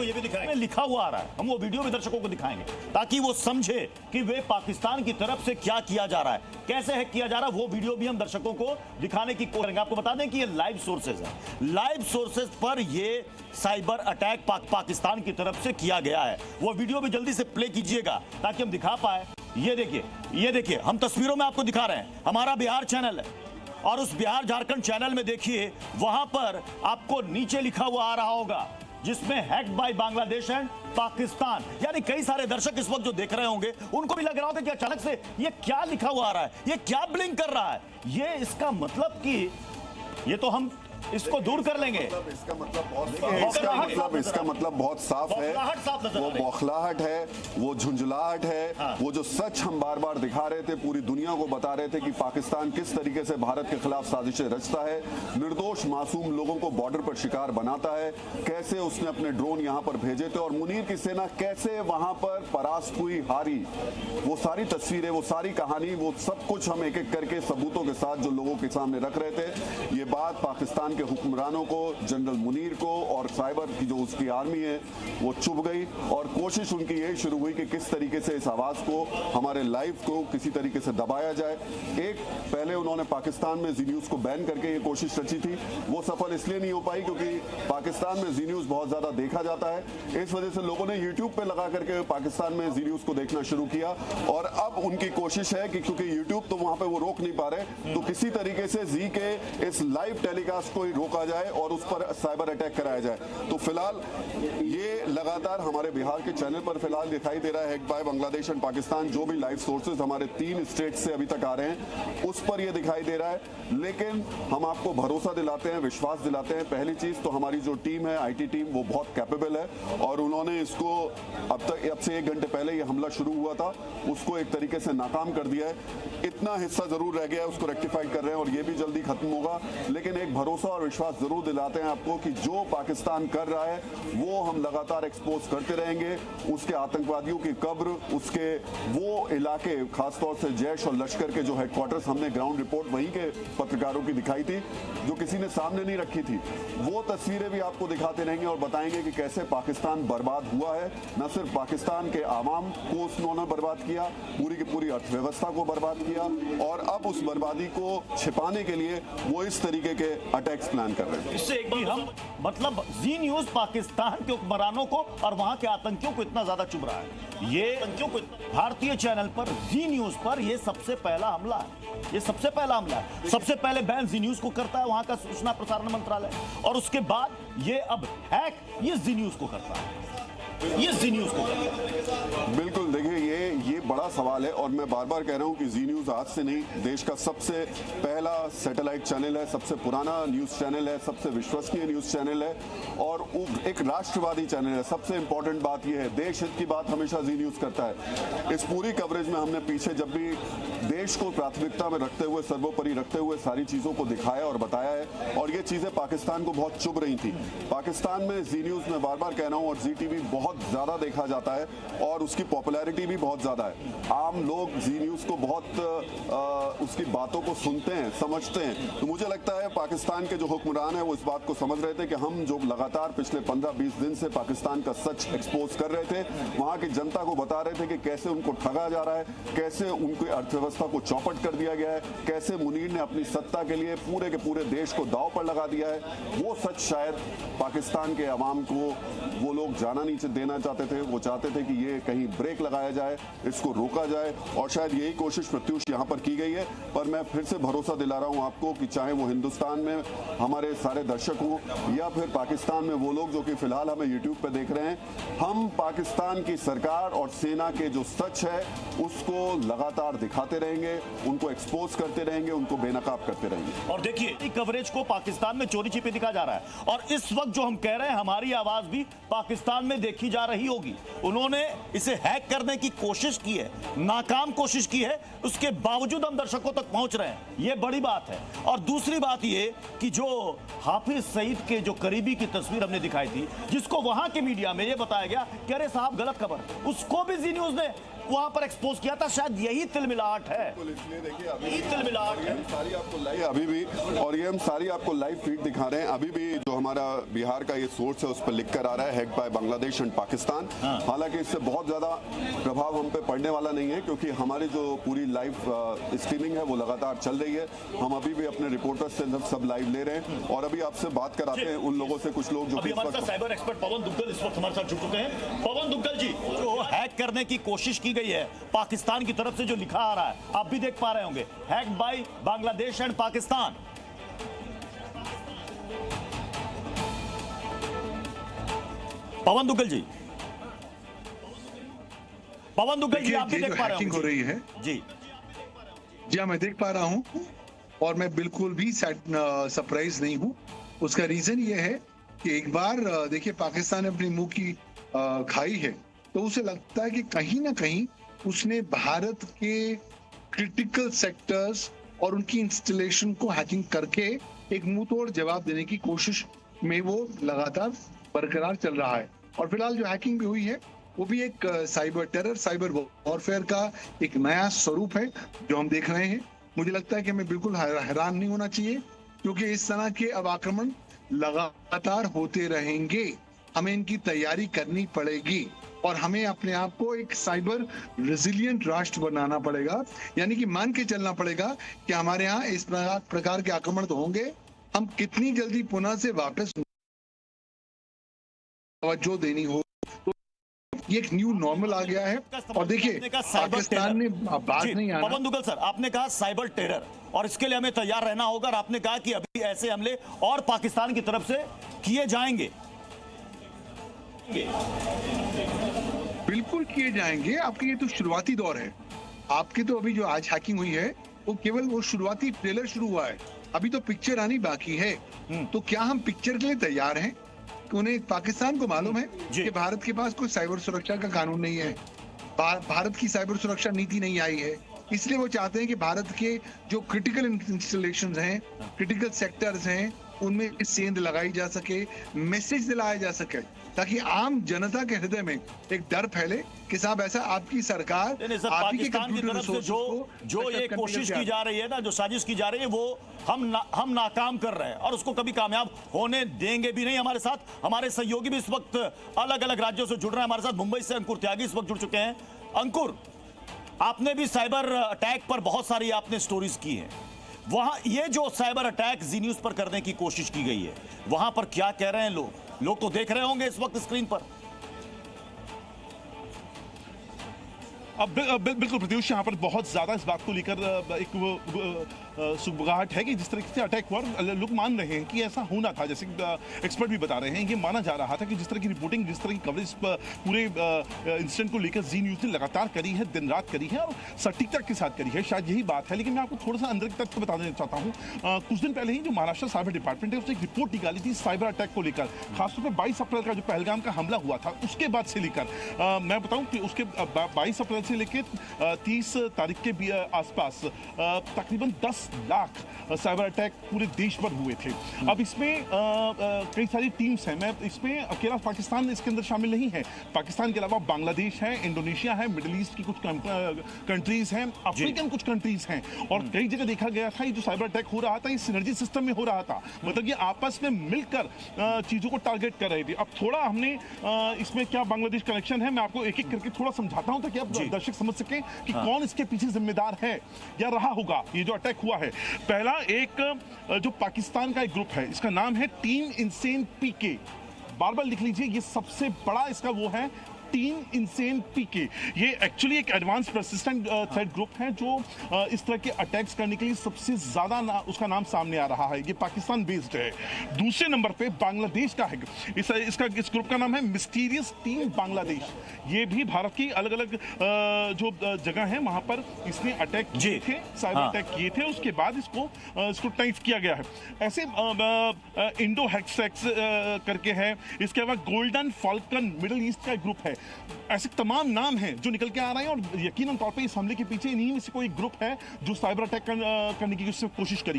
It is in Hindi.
को ये भी दिखाएंगे, लिखा हुआ आ रहा है, हम वो वीडियो भी दर्शकों को दिखाएंगे ताकि वो समझे कि वे पाकिस्तान की तरफ से क्या किया जा रहा है, कैसे हैक किया जा रहा है। वो वीडियो भी हम दर्शकों को दिखाने की कोशिश करेंगे। आपको बता दें कि ये लाइव सोर्सेज है, लाइव सोर्सेज पर ये साइबर अटैक पाकिस्तान की तरफ से किया गया है। वो वीडियो भी जल्दी से प्ले कीजिएगा ताकि हम दिखा पाए। ये देखिए, हम तस्वीरों में आपको दिखा रहे हैं, हमारा बिहार चैनल है और उस बिहार झारखंड चैनल में देखिए, वहां पर आपको नीचे लिखा हुआ आ रहा होगा जिसमें hacked by Bangladesh and Pakistan. यानी कई सारे दर्शक इस वक्त जो देख रहे होंगे उनको भी लग रहा होगा कि अचानक से ये क्या लिखा हुआ आ रहा है, ये क्या ब्लिंक कर रहा है। ये इसका मतलब कि ये तो हम इसको दूर कर लेंगे। इसका मतलब बहुत साफ है, वो बौखलाहट है, वो झुंझलाहट है। हाँ। वो जो सच हम बार बार दिखा रहे थे, पूरी दुनिया को बता रहे थे कि पाकिस्तान किस तरीके से भारत के खिलाफ साजिशें रचता है, निर्दोष मासूम लोगों को बॉर्डर पर शिकार बनाता है, कैसे उसने अपने ड्रोन यहां पर भेजे थे और मुनीर की सेना कैसे वहां पर परास्त हुई, हारी। वो सारी तस्वीरें, वो सारी कहानी, वो सब कुछ हम एक एक करके सबूतों के साथ जो लोगों के सामने रख रहे थे। ये बात पाकिस्तान के हुक्मरानों को, जनरल मुनीर को और साइबर की जो उसकी आर्मी है वो चुभ गई और कोशिश उनकी यही शुरू हुई कि किस तरीके से इस आवाज को, हमारे लाइव को किसी तरीके से दबाया जाए। एक पहले उन्होंने पाकिस्तान में जी न्यूज को बैन करके ये कोशिश रची थी, वो सफल इसलिए नहीं हो पाई क्योंकि पाकिस्तान में जी न्यूज बहुत ज्यादा देखा जाता है। इस वजह से लोगों ने यूट्यूब पे लगा करके पाकिस्तान में जी न्यूज को देखना शुरू किया और अब उनकी कोशिश है कि क्योंकि यूट्यूब तो वहां पे वो रोक नहीं पा रहे, तो किसी तरीके से जी के इस लाइव टेलीकास्ट को रोका जाए और उस पर साइबर अटैक कराया जाए। तो फिलहाल ये लगातार हमारे बिहार के चैनल पर फिलहाल दिखाई दे रहा है, hacked by Bangladesh and Pakistan. जो भी लाइव सोर्सेज हमारे 3 स्टेट से अभी तक आ रहे हैं उस पर ये दिखाई दे रहा है, लेकिन हम आपको भरोसा दिलाते हैं, विश्वास दिलाते हैं। पहली चीज तो हमारी जो टीम है, आईटी टीम, वो बहुत कैपेबल है और उन्होंने इसको अब से 1 घंटे पहले ये हमला शुरू हुआ था, उसको एक तरीके से नाकाम कर दिया है। इतना हिस्सा जरूर रह गया है, उसको रेक्टिफाई कर रहे हैं और ये भी जल्दी खत्म होगा, लेकिन एक भरोसा और विश्वास जरूर दिलाते हैं आपको कि जो पाकिस्तान कर रहा है वो हम लगातार एक्सपोज करते रहेंगे। उसके आतंकवादियों की कब्र, उसके वो इलाके, खासतौर से जैश और लश्कर के जो हेडक्वार्टर्स, हमने ग्राउंड रिपोर्ट वहीं के पत्रकारों की दिखाई थी जो किसी ने सामने नहीं रखी थी, वो तस्वीरें भी आपको दिखाते रहेंगे और बताएंगे कि कैसे पाकिस्तान बर्बाद हुआ है। न सिर्फ पाकिस्तान के आवाम को उन्होंने बर्बाद किया, पूरी की पूरी अर्थव्यवस्था को बर्बाद किया और अब उस बर्बादी को छिपाने के लिए वो इस तरीके के अटैक्स प्लान कर रहे हैं। इससे एक भी हम मतलब जी न्यूज पाकिस्तान के हुक्मरानों को और वहां के आतंकियों को इतना ज्यादा चुभ रहा है। ये आतंकियों को भारतीय चैनल पर जी न्यूज पर ये सबसे पहला हमला है, ये सबसे पहला हमला है। सबसे पहले बैन जी न्यूज को करता है वहां का सूचना प्रसारण मंत्रालय और उसके बाद ये अब हैक ये जी न्यूज को करता है, ये जी न्यूज को करता है। बिल्कुल, देखिए ये बड़ा सवाल है और मैं बार बार कह रहा हूं कि जी न्यूज आज से नहीं, देश का सबसे पहला सैटेलाइट चैनल है, सबसे पुराना न्यूज चैनल है, सबसे विश्वसनीय न्यूज चैनल है और एक राष्ट्रवादी चैनल है। सबसे इंपॉर्टेंट बात यह है, देश हित की बात हमेशा जी न्यूज करता है। इस पूरी कवरेज में हमने पीछे जब भी देश को प्राथमिकता में रखते हुए, सर्वोपरि रखते हुए सारी चीजों को दिखाया और बताया है और ये चीजें पाकिस्तान को बहुत चुभ रही थी। पाकिस्तान में जी न्यूज में बार बार कह रहा हूं और जी टीवी बहुत ज्यादा देखा जाता है और उसकी पॉपुलैरिटी भी बहुत ज्यादा है। आम लोग जी न्यूज को बहुत उसकी बातों को सुनते हैं, समझते हैं। तो मुझे लगता है पाकिस्तान के जो हुक्मरान है वो इस बात को समझ रहे थे कि हम जो लगातार पिछले 15-20 दिन से पाकिस्तान का सच एक्सपोज कर रहे थे, वहां की जनता को बता रहे थे कि कैसे उनको ठगा जा रहा है, कैसे उनकी अर्थव्यवस्था को चौपट कर दिया गया है, कैसे मुनीर ने अपनी सत्ता के लिए पूरे के पूरे देश को दांव पर लगा दिया है। वो सच शायद पाकिस्तान के अवाम को वो लोग जाना नहीं देना चाहते थे। वो चाहते थे कि ये कहीं ब्रेक लगाया जाए, इसको रोका जाए और शायद यही कोशिश प्रत्युष यहाँ पर की गई है। पर मैं फिर से भरोसा दिला रहा हूँ आपको कि चाहे वो हिंदुस्तान में हमारे सारे दर्शक हों या फिर पाकिस्तान में वो लोग जो कि फिलहाल हमें यूट्यूब पे देख रहे हैं, हम पाकिस्तान की सरकार और सेना के जो सच है उसको लगातार दिखाते रहेंगे, उनको एक्सपोज करते रहेंगे, उनको बेनकाब करते रहेंगे। और देखिए कवरेज को पाकिस्तान में चोरी छिपे दिखा जा रहा है और इस वक्त जो हम कह रहे हैं हमारी आवाज भी पाकिस्तान में देखी जा रही होगी। उन्होंने इसे हैक करने की कोशिश की है, नाकाम कोशिश की है, उसके बावजूद हम दर्शकों तक पहुंच रहे हैं, यह बड़ी बात है। और दूसरी बात यह कि जो हाफिज सईद के जो करीबी की तस्वीर हमने दिखाई थी, जिसको वहां के मीडिया में यह बताया गया कि अरे साहब गलत खबर, उसको भी जी न्यूज ने वहां पर एक्सपोज किया था, शायद यही तिलमिलाहट है। इसलिए देखिए यही तिलमिलाहट है। सारी आपको लाइव अभी भी, और ये हम सारी आपको लाइव फीड दिखा रहे हैं। अभी भी जो हमारा बिहार का ये सोर्स है उस पर लिख कर आ रहा है, hacked by Bangladesh and Pakistan. हालांकि इससे बहुत ज्यादा प्रभाव हम पे पड़ने वाला नहीं है, क्योंकि हमारी जो पूरी लाइव स्ट्रीमिंग है वो लगातार चल रही है। हम अभी भी अपने रिपोर्टर्स से सब लाइव ले रहे हैं और अभी आपसे बात कराते हैं उन लोगों से, कुछ लोग जो अभी हमारे साथ साइबर एक्सपर्ट पवन दुग्गल इस वक्त हमारे साथ जुड़ चुके हैं। पवन दुग्गल जी, जो हैक करने की कोशिश की गई है पाकिस्तान की तरफ से, जो लिखा आ रहा है आप भी देख पा रहे होंगे, hacked by Bangladesh and Pakistan. Pavan Duggal ji, Pavan Duggal ji, आप भी देख पा रहे हो रही है जी। जी हाँ, मैं देख पा रहा हूँ और मैं बिल्कुल भी सरप्राइज नहीं हूँ। उसका रीजन ये है कि एक बार देखिए पाकिस्तान ने अपनी मुंह की खाई है, तो उसे लगता है कि कहीं ना कहीं उसने भारत के क्रिटिकल सेक्टर्स और उनकी इंस्टॉलेशन को हैकिंग करके एक मुंह तोड़ जवाब देने की कोशिश में वो लगातार बरकरार चल रहा है। और फिलहाल जो हैकिंग भी हुई है वो भी एक साइबर टेरर, साइबर वॉरफेयर का एक नया स्वरूप है जो हम देख रहे हैं। मुझे लगता है कि हमें बिल्कुल हैरान नहीं होना चाहिए, क्योंकि इस तरह के अब आक्रमण लगातार होते रहेंगे। हमें इनकी तैयारी करनी पड़ेगी और हमें अपने आप को एक साइबर रेजिलिएंट राष्ट्र बनाना पड़ेगा। यानी कि मान के चलना पड़ेगा कि हमारे यहाँ इस प्रकार के आक्रमण तो होंगे, हम कितनी जल्दी पुनः से वापस तवज्जो देनी हो। तो ये एक न्यू नॉर्मल आ गया है। और देखिए पाकिस्तान ने बात नहीं आना। पवन दुग्गल सर, आपने कहा साइबर टेरर और इसके लिए हमें तैयार रहना होगा, और आपने कहा कि अभी ऐसे हमले और पाकिस्तान की तरफ से किए जाएंगे। बिल्कुल किए जाएंगे। आपके ये तो शुरुआती दौर है। आपकी तो अभी जो आज हैकिंग हुई है वो केवल वो शुरुआती ट्रेलर शुरू हुआ है, अभी तो पिक्चर आनी बाकी है। तो क्या हम पिक्चर के लिए तैयार हैं? उन्हें पाकिस्तान को मालूम है कि भारत के पास कोई साइबर सुरक्षा का कानून नहीं है, भारत की साइबर सुरक्षा नीति नहीं आई है, इसलिए वो चाहते हैं कि भारत के जो क्रिटिकल इंस्टॉलेशंस हैं, क्रिटिकल सेक्टर्स हैं, उनमें सेंध लगाई जा सके, मैसेज दिलाया जा सके, ताकि आम जनता के हृदय में एक डर फैले कि साहब ऐसा आपकी सरकार पाकिस्तान की तरफ से जो ये कोशिश की जा रही है ना, जो साजिश की जा रही है, वो हम नाकाम कर रहे हैं और उसको कभी कामयाब होने देंगे भी नहीं। हमारे साथ हमारे सहयोगी भी इस वक्त अलग अलग राज्यों से जुड़ रहे हैं। हमारे साथ मुंबई से अंकुर त्यागी इस वक्त जुड़ चुके हैं। अंकुर, आपने भी साइबर अटैक पर बहुत सारी आपने स्टोरीज की हैं। वहां ये जो साइबर अटैक जी न्यूज पर करने की कोशिश की गई है, वहां पर क्या कह रहे हैं लोग तो देख रहे होंगे इस वक्त स्क्रीन पर। बिल्कुल प्रत्युष, यहाँ पर बहुत ज्यादा इस बात को लेकर एक सुगबुगाहट है कि जिस तरीके से अटैक हुआ, लोग मान रहे हैं कि ऐसा होना था। जैसे एक्सपर्ट भी बता रहे हैं, ये माना जा रहा था कि जिस तरह की रिपोर्टिंग, जिस तरह की कवरेज पूरे इंसिडेंट को लेकर जी न्यूज ने लगातार करी है, दिन रात करी है और सटीकता के साथ करी है, शायद यही बात है। लेकिन मैं आपको थोड़ा सा अंदर की तथ्य बता देना चाहता हूँ। कुछ दिन पहले ही जो महाराष्ट्र साइबर डिपार्टमेंट है उसने एक रिपोर्ट निकाली थी साइबर अटैक को लेकर, खासतौर पर 22 अप्रैल का जो पहलगाम का हमला हुआ था उसके बाद से लेकर मैं बताऊं कि उसके 22 अप्रैल से लेकर 30 तारीख के आसपास तकरीबन 10 लाख साइबर अटैक पूरे देश भर हुए थे। अब इसमें कई सारी टीम्स हैं। मैं इसमें अकेला पाकिस्तान इसके अंदर शामिल नहीं है। पाकिस्तान के अलावा बांग्लादेश है, इंडोनेशिया है, मिडिल ईस्ट की कुछ कंट्रीज हैं, अफ्रीकन कुछ कंट्रीज हैं, और कई जगह देखा गया था ये जो साइबर अटैक हो रहा था ये सिनर्जी सिस्टम में हो रहा था। मतलब ये आपस में मिलकर चीजों को टारगेट कर रहे थे। अब थोड़ा हमने इसमें क्या बांग्लादेश कनेक्शन है, मैं आपको एक एक करके थोड़ा समझाता हूं ताकि आप दर्शक समझ सकें कि कौन इसके पीछे जिम्मेदार है या रहा होगा ये जो अटैक हुआ है। पहला एक जो पाकिस्तान का एक ग्रुप है, इसका नाम है टीम इंसेन पीके। बार बार लिख लीजिए, ये सबसे बड़ा इसका वो है, टीम इंसेन पीके। ये एक्चुअली एक एडवांस परसिस्टेंट थ्रेट ग्रुप है जो इस तरह के अटैक्स करने के लिए सबसे ज्यादा उसका नाम सामने आ रहा है। ये पाकिस्तान बेस्ड है। दूसरे नंबर पे बांग्लादेश का है। इस ग्रुप का नाम है मिस्टीरियस टीम बांग्लादेश। ये भी भारत की अलग अलग जो जगह है वहां पर इसने अटैक किए थे, साइबर अटैक किए थे। उसके बाद इसको स्क्रूटनाइज किया गया है। ऐसे इंडो हैक्सैक्स करके है। इसके अलावा गोल्डन फॉल्कन मिडिल ईस्ट का ग्रुप है। ऐसे तमाम नाम हैं जो निकल के आ रहे हैं और यकीनन तौर पे इस हमले के पीछे इन्हीं में से कोई ग्रुप है जो साइबर अटैक करने की कोशिश करी है।